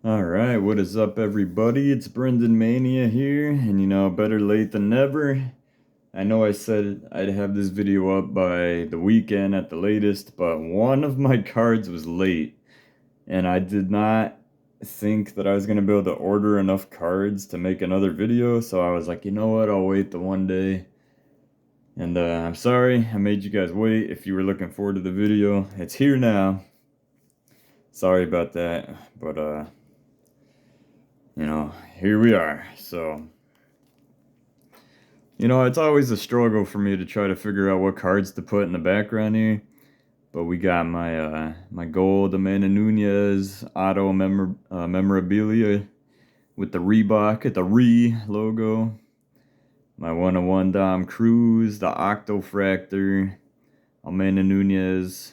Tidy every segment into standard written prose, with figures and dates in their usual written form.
Alright, what is up everybody? It's Brendan Mania here, and better late than never. I know I said I'd have this video up by the weekend at the latest, but one of my cards was late, and I did not think that I was going to be able to order enough cards to make another video, so I was like, you know what, I'll wait the one day. And I'm sorry I made you guys wait if you were looking forward to the video. It's here now. Sorry about that, but here we are. So, it's always a struggle for me to try to figure out what cards to put in the background here. But we got my gold Amanda Nunez memorabilia with the Reebok at the Re logo. My 101 Dom Cruz, the Octofractor, Amanda Nunez.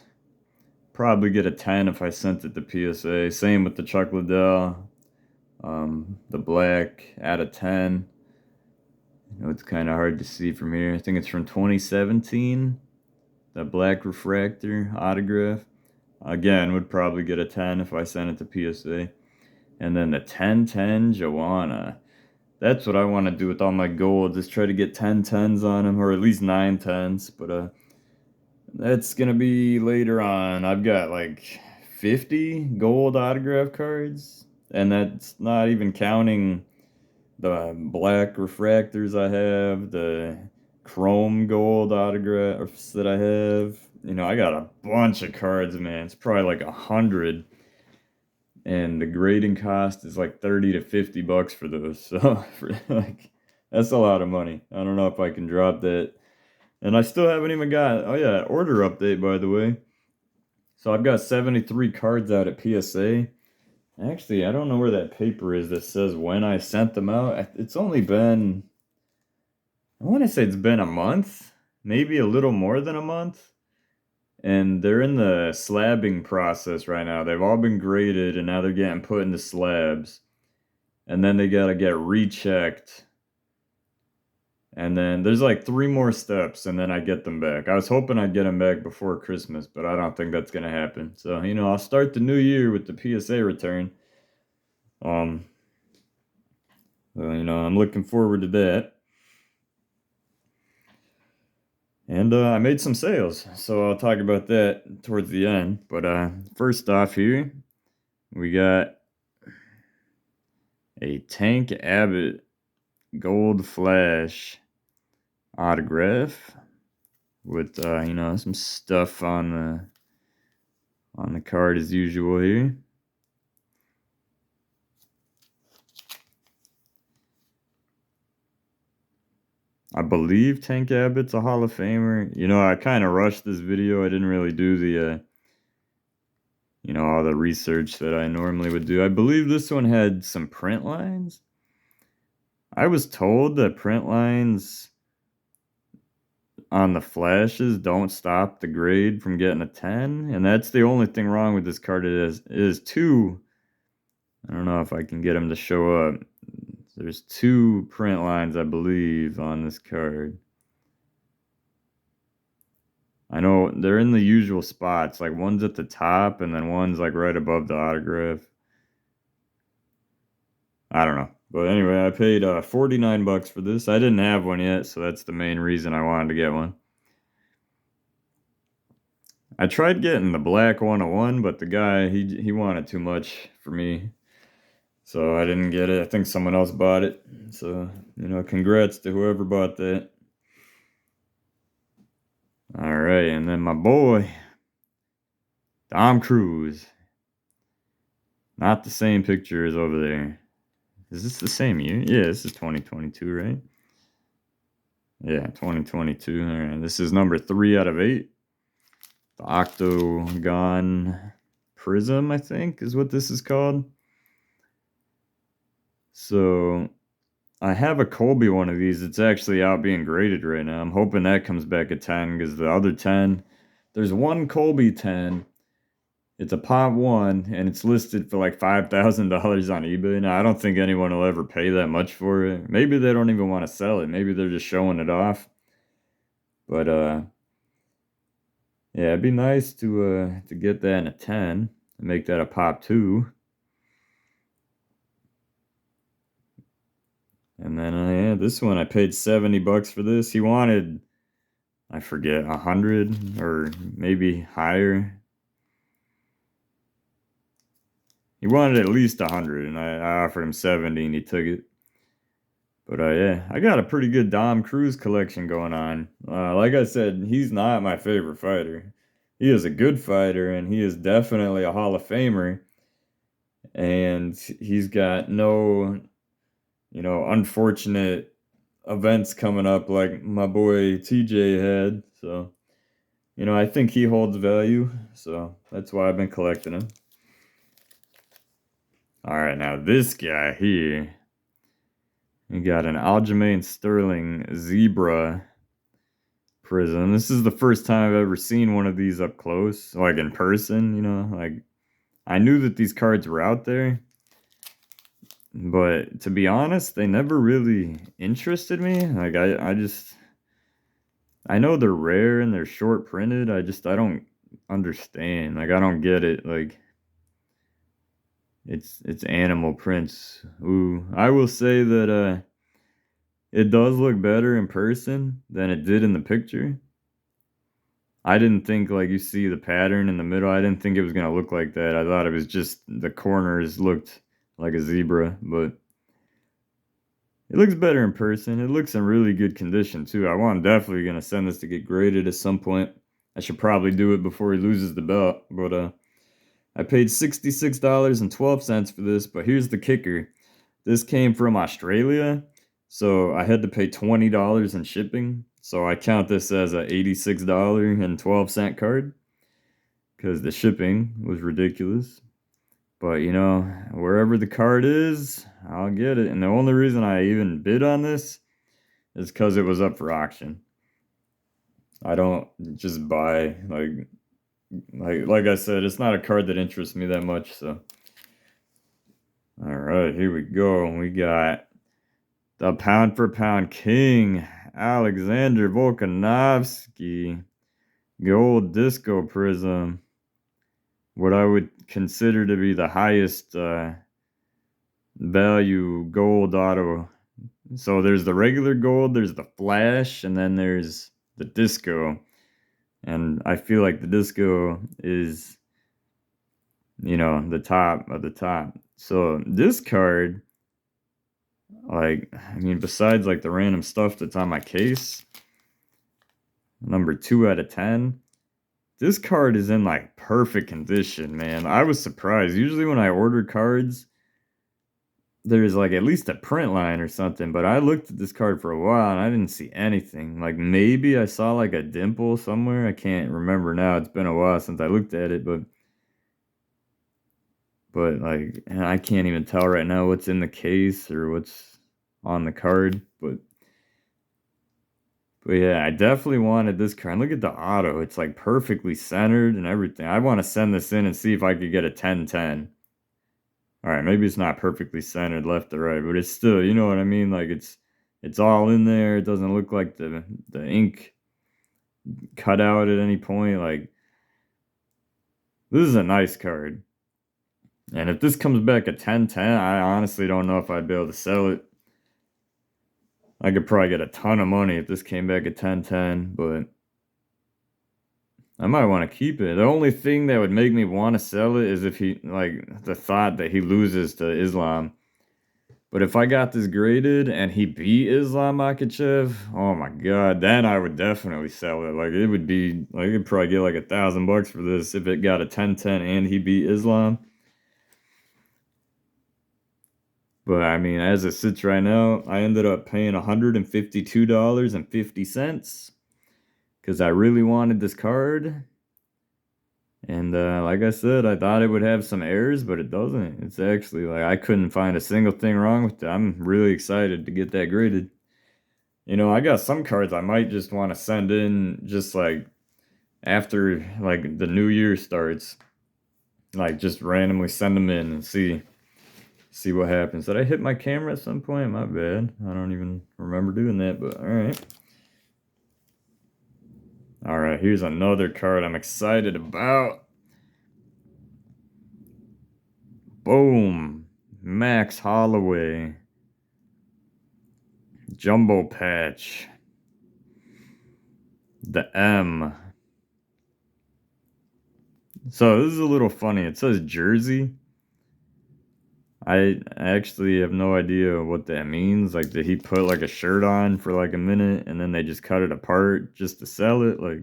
Probably get a 10 if I sent it to PSA. Same with the Chuck Liddell, the black at a 10. It's kind of hard to see from here. I think it's from 2017. The black refractor autograph. Again, would probably get a 10 if I sent it to PSA. And then the 1010 Joanna. That's what I want to do with all my gold. Just try to get 1010s on them, or at least 910s. But that's going to be later on. I've got like 50 gold autograph cards. And that's not even counting the black refractors I have, the chrome gold autographs that I have. I got a bunch of cards, man. It's probably like 100, and the grading cost is like 30 to 50 bucks for those. So that's a lot of money. I don't know if I can drop that. And I still haven't even got, oh yeah, order update by the way. So I've got 73 cards out at PSA. Actually, I don't know where that paper is that says when I sent them out. It's only been, I want to say it's been a month, maybe a little more than a month. And they're in the slabbing process right now. They've all been graded and now they're getting put into slabs. And then they got to get rechecked. And then there's like 3 more steps and then I get them back. I was hoping I'd get them back before Christmas, but I don't think that's going to happen. So, I'll start the new year with the PSA return. Um, well, I'm looking forward to that. And I made some sales, so I'll talk about that towards the end. But first off here, we got a Tank Abbott Gold Flash autograph with some stuff on the card as usual here. I believe Tank Abbott's a Hall of Famer. I kind of rushed this video. I didn't really do the all the research that I normally would do. I believe this one had some print lines. I was told that print lines on the flashes don't stop the grade from getting a 10, and that's the only thing wrong with this card. It is two. I don't know if I can get them to show up. There's 2 print lines, I believe, on this card. I know they're in the usual spots, like one's at the top and then one's like right above the autograph. I don't know. But anyway, I paid 49 bucks for this. I didn't have one yet, so that's the main reason I wanted to get one. I tried getting the black 101, but the guy, he wanted too much for me. So I didn't get it. I think someone else bought it. So, congrats to whoever bought that. All right, and then my boy, Tom Cruise. Not the same picture as over there. Is this the same year? Yeah, this is 2022, right? Yeah, 2022. All right, this is number 3 out of 8. The Octagon Prism, I think, is what this is called. So I have a Colby one of these. It's actually out being graded right now. I'm hoping that comes back at 10 because the other 10, there's one Colby 10. It's a Pop 1 and it's listed for like $5,000 on eBay. Now, I don't think anyone will ever pay that much for it. Maybe they don't even want to sell it. Maybe they're just showing it off. But yeah, it'd be nice to get that in a 10 and make that a Pop 2. And then yeah, this one I paid $70 for this. He wanted, I forget, 100 or maybe higher. He wanted at least 100, and I offered him 70, and he took it. But yeah, I got a pretty good Dom Cruz collection going on. Like I said, he's not my favorite fighter. He is a good fighter, and he is definitely a Hall of Famer. And he's got no, unfortunate events coming up like my boy TJ had. So, I think he holds value. So that's why I've been collecting him. All right, now this guy here. You got an Aljamain Sterling Zebra Prism. This is the first time I've ever seen one of these up close, like in person, like I knew that these cards were out there, but to be honest, they never really interested me. Like I know they're rare and they're short printed. I don't understand. Like I don't get it. Like it's animal prints. Ooh, I will say that it does look better in person than it did in the picture. I didn't think, like, you see the pattern in the middle. I didn't think it was going to look like that. I thought it was just the corners looked like a zebra, but it looks better in person. It looks in really good condition, too. I'm definitely going to send this to get graded at some point. I should probably do it before he loses the belt, but I paid $66.12 for this, but here's the kicker. This came from Australia, so I had to pay $20 in shipping. So I count this as a $86.12 card because the shipping was ridiculous. But wherever the card is, I'll get it. And the only reason I even bid on this is because it was up for auction. I don't just buy like I said, it's not a card that interests me that much. So, all right, here we go. We got the pound for pound king, Alexander Volkanovski, gold disco prism. What I would consider to be the highest value gold auto. So there's the regular gold, there's the flash, and then there's the disco. And I feel like the disco is, the top of the top. So this card, besides like the random stuff that's on my case, number 2 out of 10. This card is in like perfect condition, man. I was surprised. Usually when I order cards, there's like at least a print line or something, but I looked at this card for a while and I didn't see anything. Like maybe I saw like a dimple somewhere. I can't remember now. It's been a while since I looked at it, but like I can't even tell right now what's in the case or what's on the card, but yeah, I definitely wanted this card. Look at the auto. It's like perfectly centered and everything. I want to send this in and see if I could get a 10-10. All right, maybe it's not perfectly centered left to right, but it's still, you know what I mean? Like it's all in there. It doesn't look like the ink cut out at any point. Like this is a nice card. And if this comes back at 10-10, I honestly don't know if I'd be able to sell it. I could probably get a ton of money if this came back at 10-10, but I might want to keep it. The only thing that would make me want to sell it is if he, like, the thought that he loses to Islam. But if I got this graded and he beat Islam Makhachev, oh my god, then I would definitely sell it. Like, it would be, like, you'd probably get like $1,000 for this if it got a 10-10 and he beat Islam. But I mean, as it sits right now, I ended up paying $152.50 because I really wanted this card. And like I said, I thought it would have some errors, but it doesn't. It's actually like I couldn't find a single thing wrong with it. I'm really excited to get that graded. I got some cards I might just want to send in just like after like the new year starts. Like just randomly send them in and see what happens. Did I hit my camera at some point? My bad. I don't even remember doing that, but all right. All right, here's another card I'm excited about. Boom. Max Holloway. Jumbo patch. The M. So this is a little funny. It says jersey. I actually have no idea what that means. Like, did he put like a shirt on for like a minute and then they just cut it apart just to sell it? Like,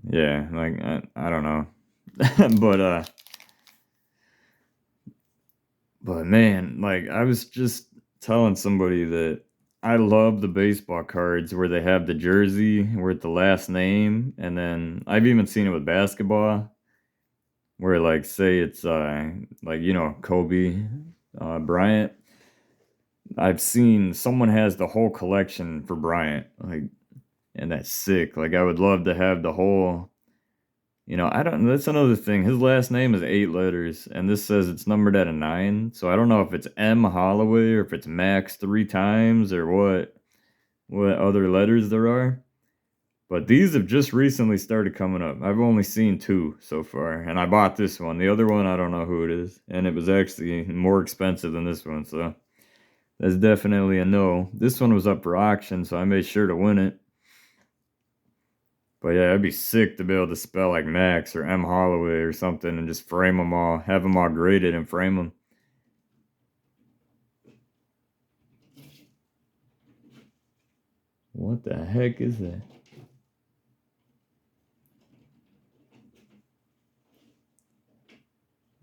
yeah, like I don't know. but but man, like I was just telling somebody that I love the baseball cards where they have the jersey with the last name, and then I've even seen it with basketball where like say it's like Kobe Bryant. I've seen someone has the whole collection for Bryant, like, and that's sick. Like, I would love to have the whole. I don't. That's another thing. His last name is 8 letters, and this says it's numbered at a 9. So I don't know if it's M Holloway or if it's Max 3 times or what other letters there are. But these have just recently started coming up. I've only seen 2 so far, and I bought this one. The other one, I don't know who it is, and it was actually more expensive than this one. So that's definitely a no. This one was up for auction, so I made sure to win it. But yeah, it'd be sick to be able to spell like Max or M Holloway or something and just frame them all, have them all graded and frame them. What the heck is that?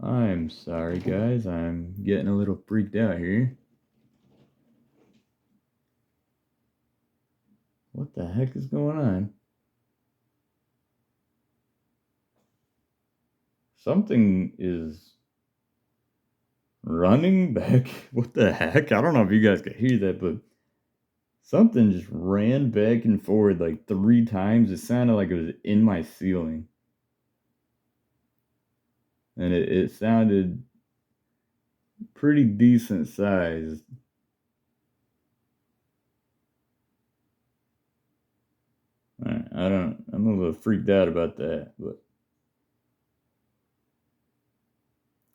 I'm sorry, guys. I'm getting a little freaked out here. What the heck is going on? Something is running back. What the heck? I don't know if you guys could hear that, but something just ran back and forward like 3 times. It sounded like it was in my ceiling. And it sounded pretty decent sized. I'm a little freaked out about that, but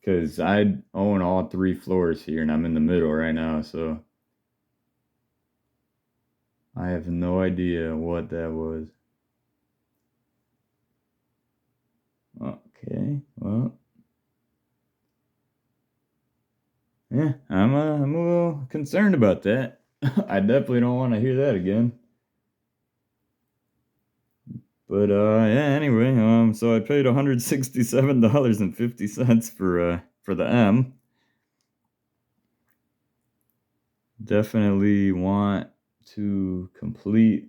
because I own all 3 floors here and I'm in the middle right now, so I have no idea what that was. Okay, well, yeah, I'm a little concerned about that. I definitely don't want to hear that again. But yeah, anyway, so I paid $167.50 for the M. Definitely want to complete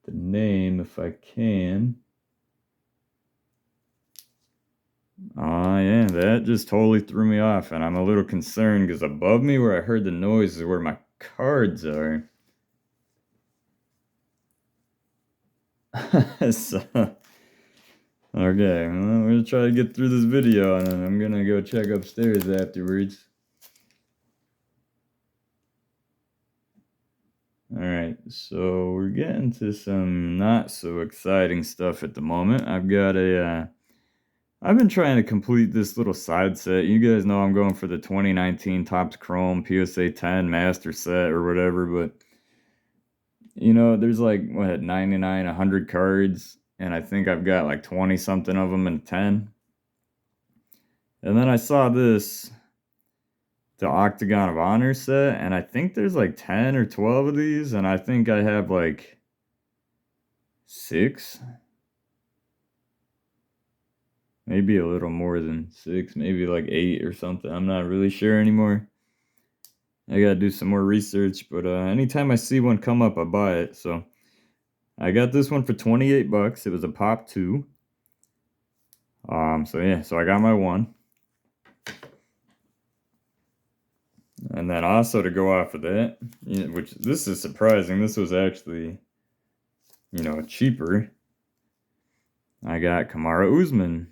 the name if I can. Oh, yeah, that just totally threw me off, and I'm a little concerned because above me where I heard the noise is where my cards are. So, okay, well, we're gonna try to get through this video, and then I'm gonna go check upstairs afterwards. Alright, so we're getting to some not so exciting stuff at the moment. I've been trying to complete this little side set. You guys know I'm going for the 2019 Topps Chrome PSA 10 Master Set or whatever, but there's like, what, 99, 100 cards, and I think I've got like 20 something of them in 10. And then I saw this, the Octagon of Honor set, and I think there's like 10 or 12 of these, and I think I have like 6. Maybe a little more than 6, maybe like 8 or something. I'm not really sure anymore. I gotta do some more research, but anytime I see one come up, I buy it. So I got this one for $28. It was a pop 2. So yeah, so I got my one. And then also to go off of that, which this is surprising, this was actually, cheaper. I got Kamara Usman.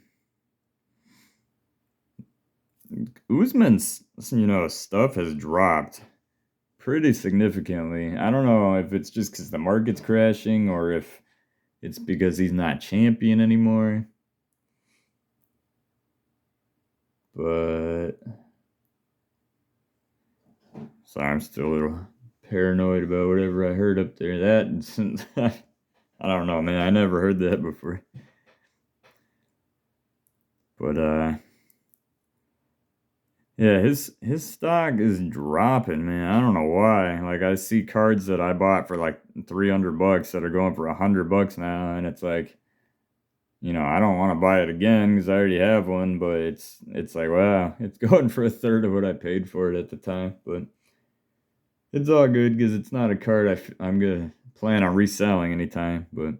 Usman's, stuff has dropped pretty significantly. I don't know if it's just because the market's crashing or if it's because he's not champion anymore. But sorry, I'm still a little paranoid about whatever I heard up there. That I don't know, man. I never heard that before. But yeah, his stock is dropping, man. I don't know why. Like I see cards that I bought for like $300 that are going for $100 now, and it's like, I don't want to buy it again because I already have one. But it's like, wow, it's going for a third of what I paid for it at the time. But it's all good because it's not a card I'm gonna plan on reselling anytime. But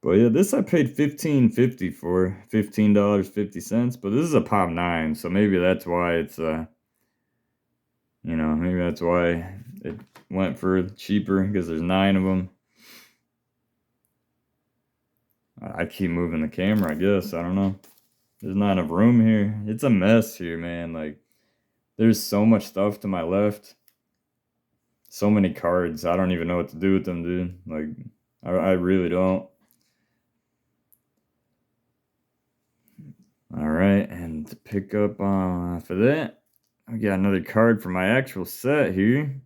yeah, this I paid $15.50 for, $15.50. But this is a pop 9, so maybe that's why it's maybe that's why it went for cheaper, because there's 9 of them. I keep moving the camera, I guess. I don't know. There's not enough room here. It's a mess here, man. Like, there's so much stuff to my left. So many cards. I don't even know what to do with them, dude. Like, I really don't. All right, and to pick up for that, I got another card for my actual set here.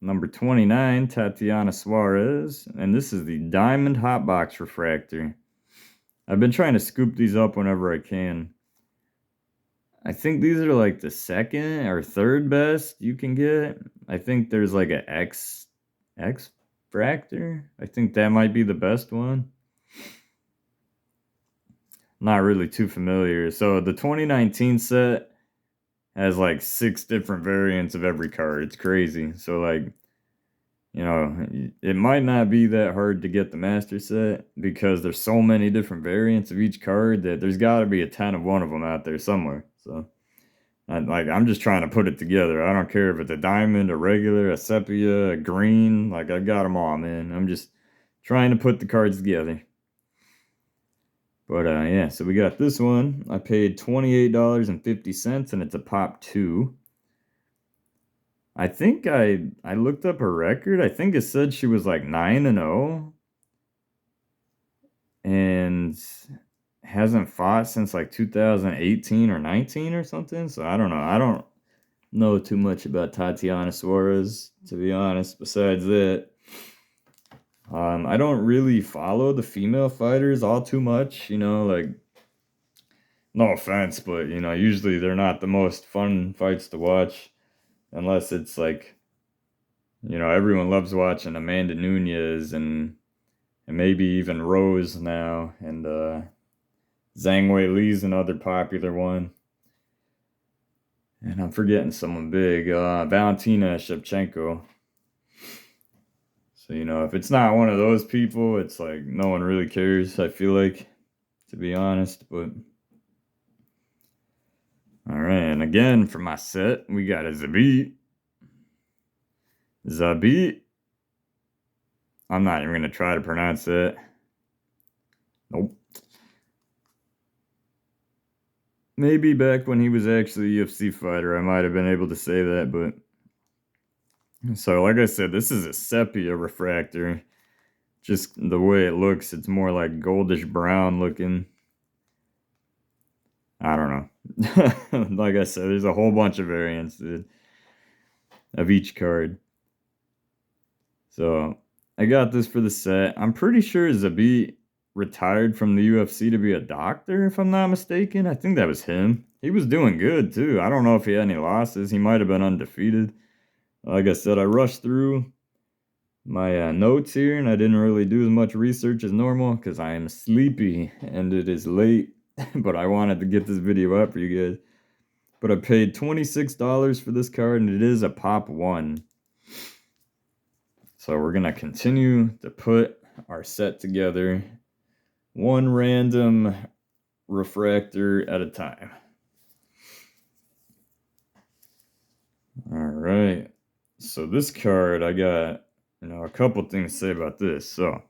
Number 29, Tatiana Suarez. And this is the Diamond Hotbox Refractor. I've been trying to scoop these up whenever I can. I think these are like the second or third best you can get. I think there's like an X Fractor. I think that might be the best one. Not really too familiar. So the 2019 set has like 6 different variants of every card. It's crazy. So like, it might not be that hard to get the master set because there's so many different variants of each card that there's got to be a 10 of one of them out there somewhere. So I'm just trying to put it together. I don't care if it's a diamond, a regular, a sepia, a green. Like, I got them all, man. I'm just trying to put the cards together. But yeah, so we got this one. I paid $28.50, and it's a pop 2. I think I looked up her record. I think it said she was like 9-0 and hasn't fought since like 2018 or 19 or something. So I don't know. I don't know too much about Tatiana Suarez, to be honest, besides that. I don't really follow the female fighters all too much, like, no offense, but, usually they're not the most fun fights to watch unless it's like, everyone loves watching Amanda Nunes and maybe even Rose now, and Zhang Weili's another popular one. And I'm forgetting someone big, Valentina Shevchenko. So, if it's not one of those people, it's like no one really cares, I feel like, to be honest. But all right, and again for my set, we got a Zabit. I'm not even gonna try to pronounce that. Nope. Maybe back when he was actually a UFC fighter, I might have been able to say that, but so like I said, this is a sepia refractor. Just the way it looks, it's more like goldish brown looking. I don't know. Like I said, there's a whole bunch of variants, dude, of each card. So I got this for the set. I'm pretty sure Zabit retired from the UFC to be a doctor, if I'm not mistaken. I think that was him. He was doing good too. I don't know if he had any losses. He might have been undefeated. Like I said, I rushed through my notes here, and I didn't really do as much research as normal because I am sleepy and it is late. But I wanted to get this video up for you guys. But I paid $26 for this card, and it is a pop 1. So we're gonna continue to put our set together, one random refractor at a time. All right. So this card, I got a couple things to say about this. So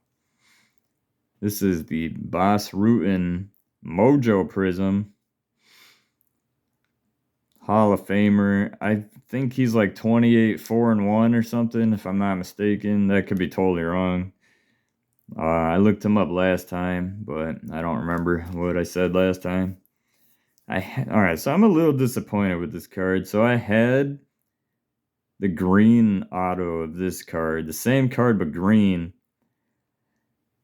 this is the Bas Rutten Mojo Prism. Hall of Famer. I think he's like 28-4-1 or something, if I'm not mistaken. That could be totally wrong. I looked him up last time, but I don't remember what I said last time. Alright, so I'm a little disappointed with this card. So I had the green auto of this card, the same card but green.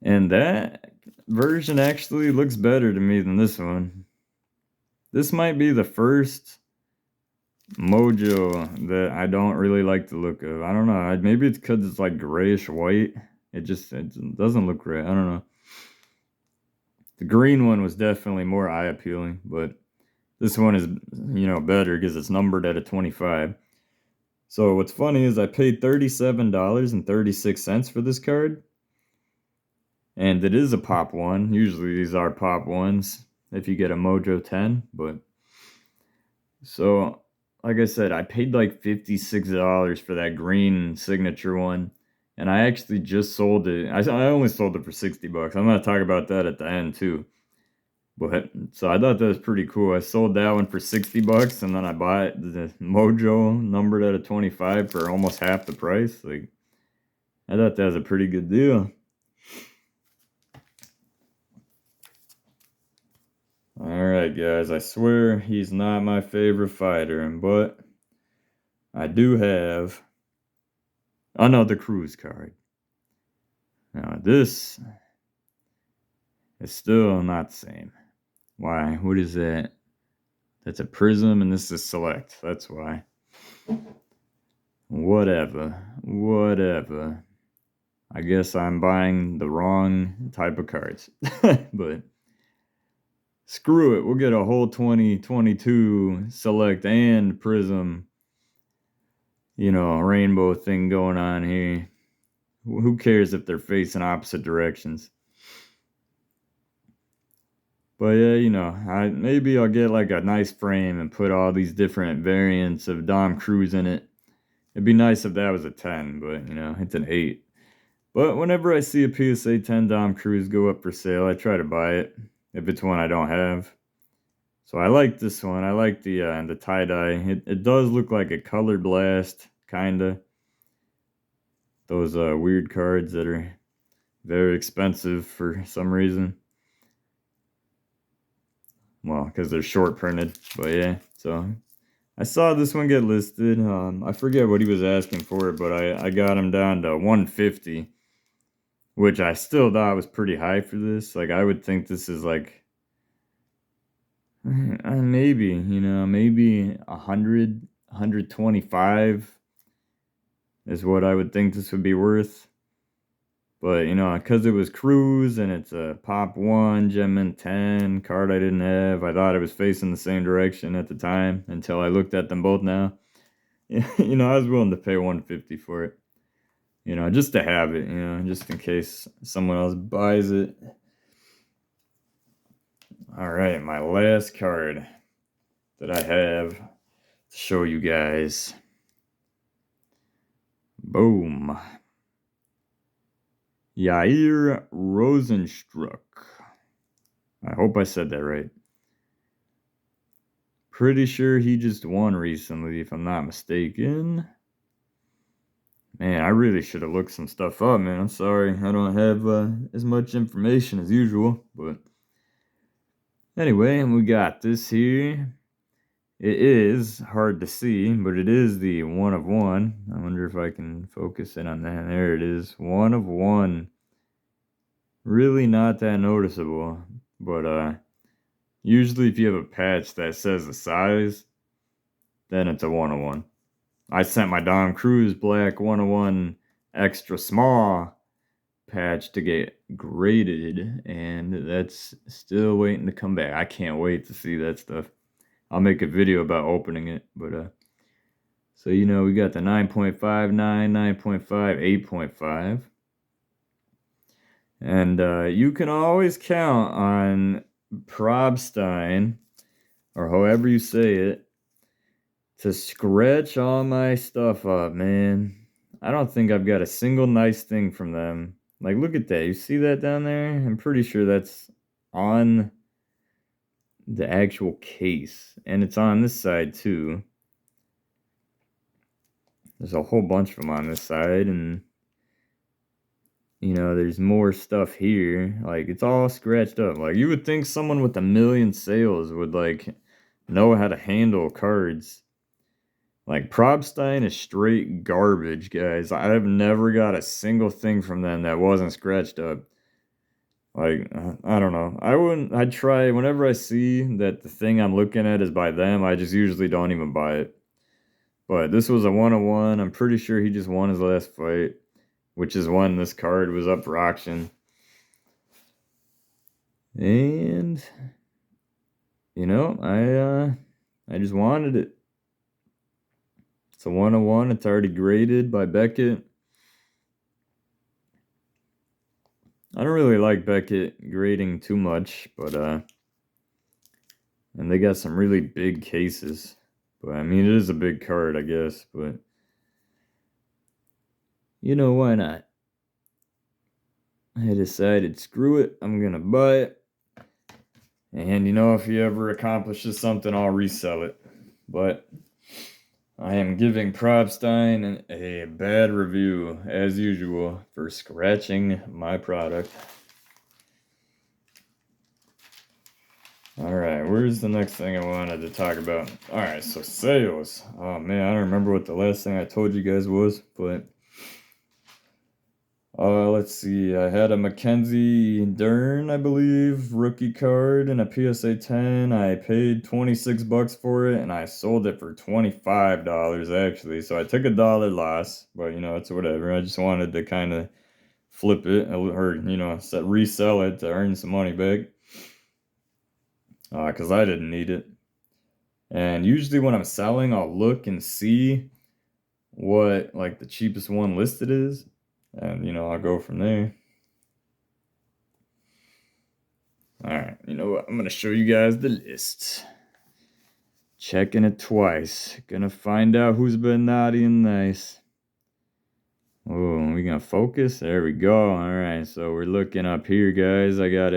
And that version actually looks better to me than this one. This might be the first Mojo that I don't really like the look of. I don't know. Maybe it's because it's like grayish white. It doesn't look right. I don't know. The green one was definitely more eye appealing, but this one is, better because it's numbered at a 25. So what's funny is I paid $37.36 for this card, and it is a pop one. Usually these are pop ones if you get a Mojo 10, but so like I said, I paid like $56 for that green signature one, and I actually just sold it. I only sold it for $60. I'm gonna talk about that at the end too. But so I thought that was pretty cool. I sold that one for $60, and then I bought the Mojo numbered at a 25 for almost half the price. Like, I thought that was a pretty good deal. Alright, guys, I swear he's not my favorite fighter, but I do have another Cruise card. Now, this is still not the same. Why? What is that? That's a Prism, and this is Select. That's why. Whatever. I guess I'm buying the wrong type of cards. But screw it. We'll get a whole 2022 Select and Prism, rainbow thing going on here. Who cares if they're facing opposite directions? But yeah, maybe I'll get like a nice frame and put all these different variants of Dom Cruz in it. It'd be nice if that was a 10, but it's an 8. But whenever I see a PSA 10 Dom Cruz go up for sale, I try to buy it if it's one I don't have. So I like this one. I like the tie-dye. It does look like a Color Blast, kinda. Those weird cards that are very expensive for some reason. Well, because they're short printed. But yeah, so I saw this one get listed. I forget what he was asking for it, but I got him down to 150, which I still thought was pretty high for this. Like, I would think this is like maybe 100, 125 is what I would think this would be worth. But because it was Cruise and it's a Pop 1 Gem Mint 10 card I didn't have, I thought it was facing the same direction at the time until I looked at them both now. I was willing to pay 150 for it. Just to have it, just in case someone else buys it. Alright, my last card that I have to show you guys. Boom. Yair Rosenstruck. I hope I said that right. Pretty sure he just won recently, if I'm not mistaken. Man, I really should have looked some stuff up, man. I'm sorry. I don't have as much information as usual. But anyway, we got this here. It is hard to see, but it is the 1 of 1. I wonder if I can focus in on that. There it is. 1 of 1. Really not that noticeable. But usually if you have a patch that says the size, then it's a 1 of 1. I sent my Dom Cruz Black 1 of 1 extra small patch to get graded, and that's still waiting to come back. I can't wait to see that stuff. I'll make a video about opening it, but so we got the 9.59, 9.5, 8.5. And you can always count on Probstein, or however you say it, to scratch all my stuff up, man. I don't think I've got a single nice thing from them. Like, look at that. You see that down there? I'm pretty sure that's on the actual case. And it's on this side, too. There's a whole bunch of them on this side. And, there's more stuff here. Like, it's all scratched up. Like, you would think someone with 1 million sales would, like, know how to handle cards. Like, Probstein is straight garbage, guys. I have never got a single thing from them that wasn't scratched up. Like, I don't know. I'd try, whenever I see that the thing I'm looking at is by them, I just usually don't even buy it. But this was a 101. I'm pretty sure he just won his last fight, which is when this card was up for auction. And, you know, I just wanted it. It's a 101. It's already graded by Beckett. I don't really like Beckett grading too much, but, and they got some really big cases. But, I mean, it is a big card, I guess, but, you know, why not? I decided, screw it, I'm gonna buy it. And, you know, if he ever accomplishes something, I'll resell it. But I am giving Probstein a bad review, as usual, for scratching my product. Alright, where's the next thing I wanted to talk about? Alright, so sales. Oh man, I don't remember what the last thing I told you guys was, but let's see. I had a Mackenzie Dern, I believe, rookie card and a PSA 10. I paid $26 for it, and I sold it for $25 actually. So I took $1 loss, but you know, it's whatever. I just wanted to kind of flip it or you know, resell it to earn some money back. Because I didn't need it. And usually when I'm selling, I'll look and see what like the cheapest one listed is. And, you know, I'll go from there. Alright, you know what? I'm going to show you guys the list. Checking it twice. Gonna find out who's been naughty and nice. Oh, we gonna focus? There we go. Alright, so we're looking up here, guys. I got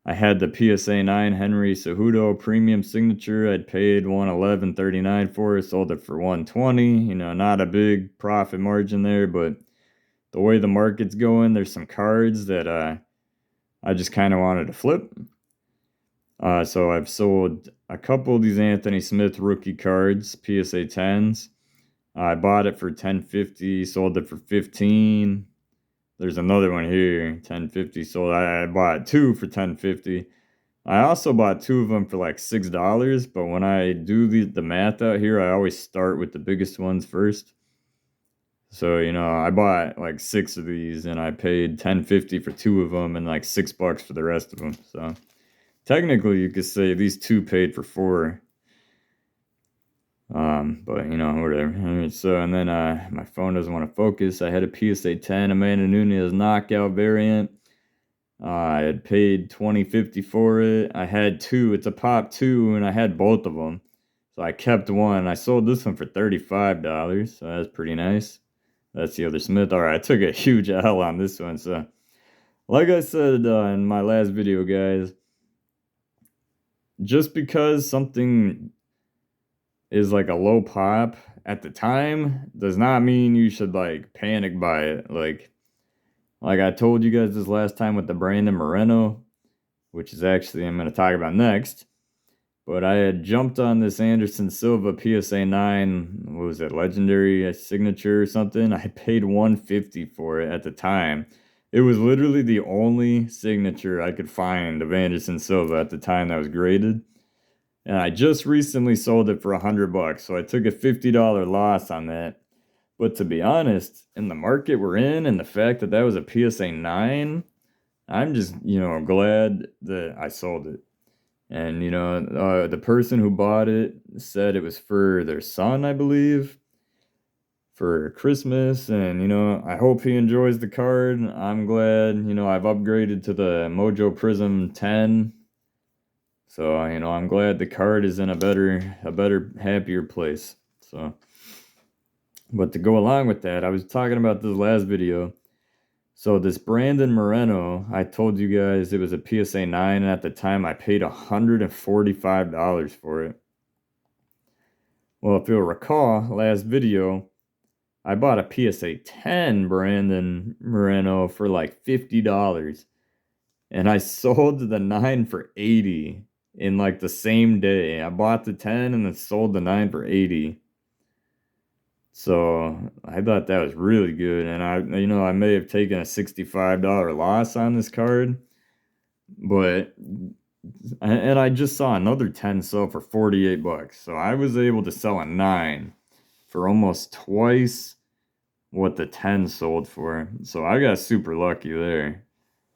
I had the PSA 9 Henry Cejudo premium signature. I'd paid $111.39 for it. Sold it for $120. You know, not a big profit margin there, but the way the market's going, there's some cards that I just kind of wanted to flip. So I've sold a couple of these Anthony Smith rookie cards, PSA 10s. I bought it for $10.50, sold it for $15. There's another one here, $10.50 sold. I bought two for $10.50. I also bought two of them for like $6, but when I do the math out here, I always start with the biggest ones first. So, you know, I bought like 6 of these and I paid $10.50 for 2 of them and like $6 for the rest of them. So, technically you could say these 2 paid for 4. But you know, whatever. Alright, so and then my phone doesn't want to focus. I had a PSA 10 Amanda Nunes knockout variant. I had paid $20.50 for it. I had 2. It's a pop 2, and I had both of them. So I kept one. I sold this one for $35. So that's pretty nice. That's the other Smith. Alright, I took a huge L on this one. So, like I said in my last video, guys, just because something is like a low pop at the time does not mean you should like panic buy it. Like I told you guys this last time with the Brandon Moreno, which is actually I'm going to talk about next. But I had jumped on this Anderson Silva PSA 9, what was it, legendary signature or something. I paid $150 for it at the time. It was literally the only signature I could find of Anderson Silva at the time that was graded. And I just recently sold it for $100, so I took a $50 loss on that. But to be honest, in the market we're in and the fact that that was a PSA 9, I'm just, you know, glad that I sold it. And, you know, the person who bought it said it was for their son, I believe, for Christmas. And, you know, I hope he enjoys the card. I'm glad, you know, I've upgraded to the Mojo Prism 10. So, you know, I'm glad the card is in a better, happier place. So, but to go along with that, I was talking about this last video. So this Brandon Moreno, I told you guys it was a PSA 9, and at the time I paid $145 for it. Well, if you'll recall, last video, I bought a PSA 10 Brandon Moreno for like $50. And I sold the 9 for $80. in like the same day. I bought the 10 and then sold the 9 for 80. So I thought that was really good. And I may have taken a $65 loss on this card, but and I just saw another 10 sell for 48 bucks. So I was able to sell a 9 for almost twice what the 10 sold for. So I got super lucky there.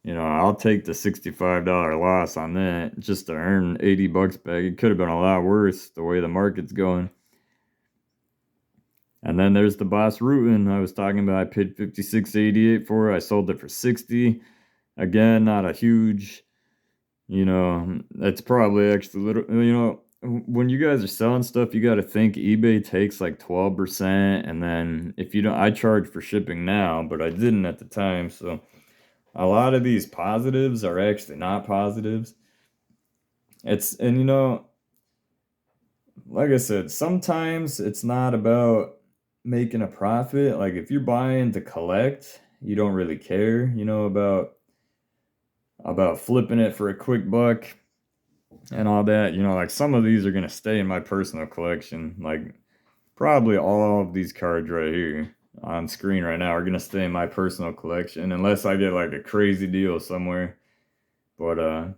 I'll take the $65 loss on that just to earn 80 bucks back. It could have been a lot worse the way the market's going. And then there's the Boss Rutan I was talking about. I paid $56.88 for it. I sold it for 60. Again, not a huge, that's probably actually little, when you guys are selling stuff, you got to think eBay takes like 12%. And then if you don't, I charge for shipping now, but I didn't at the time. So a lot of these positives are actually not positives. Like I said, sometimes it's not about making a profit. Like if you're buying to collect, you don't really care, about flipping it for a quick buck and all that. Like some of these are gonna stay in my personal collection. Like probably all of these cards right here on screen right now are gonna stay in my personal collection unless I get like a crazy deal somewhere. But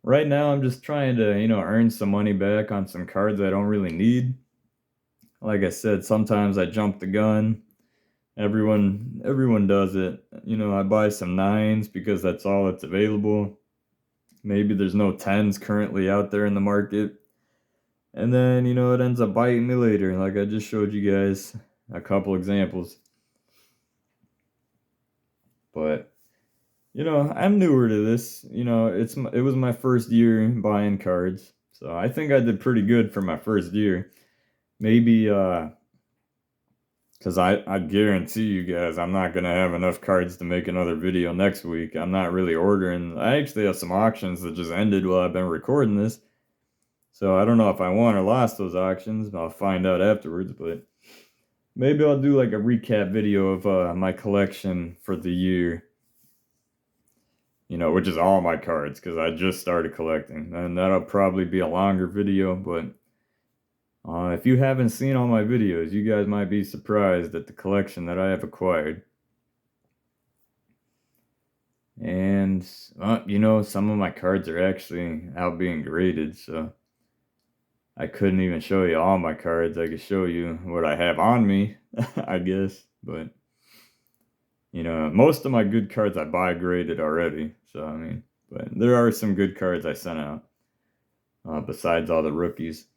right now I'm just trying to, earn some money back on some cards I don't really need. Like I said, sometimes I jump the gun. Everyone does it. I buy some 9s because that's all that's available. Maybe there's no 10s currently out there in the market. And then, it ends up biting me later. Like I just showed you guys a couple examples. But, I'm newer to this. It was my first year buying cards. So I think I did pretty good for my first year. Maybe because I guarantee you guys I'm not going to have enough cards to make another video next week. I'm not really ordering. I actually have some auctions that just ended while I've been recording this. So I don't know if I won or lost those auctions. I'll find out afterwards. But maybe I'll do like a recap video of my collection for the year. Which is all my cards because I just started collecting. And that'll probably be a longer video. But if you haven't seen all my videos, you guys might be surprised at the collection that I have acquired. And, some of my cards are actually out being graded, so I couldn't even show you all my cards. I could show you what I have on me, I guess. But, most of my good cards I buy graded already. So, but there are some good cards I sent out, besides all the rookies.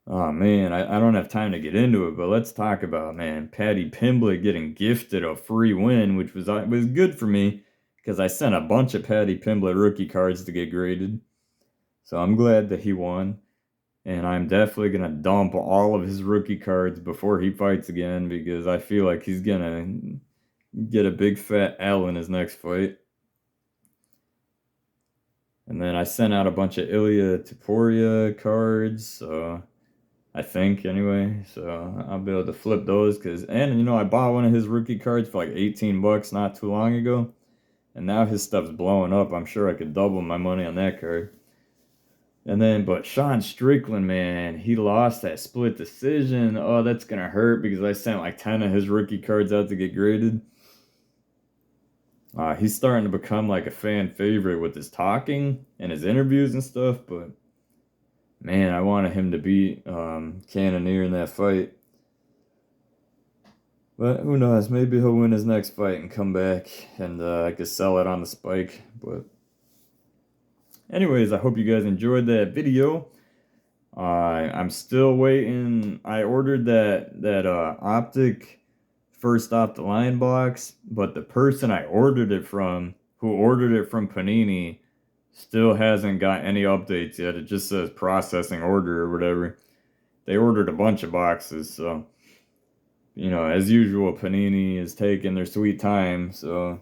Oh man, I don't have time to get into it, but let's talk about, man, Paddy Pimblett getting gifted a free win, which was good for me because I sent a bunch of Paddy Pimblett rookie cards to get graded. So I'm glad that he won, and I'm definitely gonna dump all of his rookie cards before he fights again because I feel like he's gonna get a big fat L in his next fight. And then I sent out a bunch of Ilya Taporia cards, so I think anyway, so I'll be able to flip those and I bought one of his rookie cards for like 18 bucks not too long ago, and now his stuff's blowing up. I'm sure I could double my money on that card. And then, but Sean Strickland, man, he lost that split decision. Oh, that's gonna hurt because I sent like 10 of his rookie cards out to get graded. He's starting to become like a fan favorite with his talking and his interviews and stuff, but man, I wanted him to beat Cannonier in that fight. But who knows? Maybe he'll win his next fight and come back and I could sell it on the spike. But anyways, I hope you guys enjoyed that video. I'm still waiting. I ordered that Optic first off the line box, but the person I ordered it from, who ordered it from Panini, still hasn't got any updates yet. It just says processing order or whatever. They ordered a bunch of boxes, so as usual, Panini is taking their sweet time. So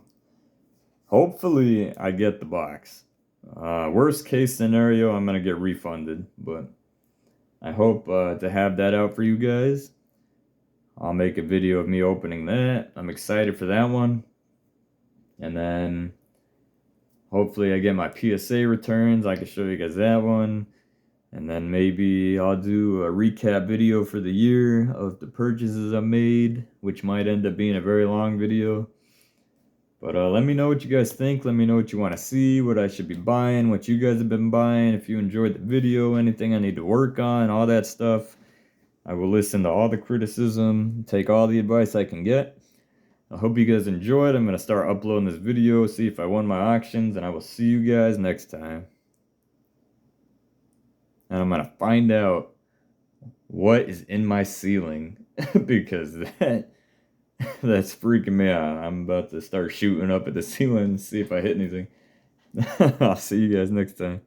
hopefully I get the box. Worst case scenario, I'm gonna get refunded, but I hope to have that out for you guys. I'll make a video of me opening that. I'm excited for that one. And then Hopefully I get my PSA returns. I can show you guys that one. And then maybe I'll do a recap video for the year of the purchases I made, which might end up being a very long video. But let me know what you guys think. Let me know what you want to see, what I should be buying, what you guys have been buying. If you enjoyed the video, anything I need to work on, all that stuff. I will listen to all the criticism, take all the advice I can get. I hope you guys enjoyed. I'm going to start uploading this video, see if I won my auctions, and I will see you guys next time. And I'm going to find out what is in my ceiling because that's freaking me out. I'm about to start shooting up at the ceiling and see if I hit anything. I'll see you guys next time.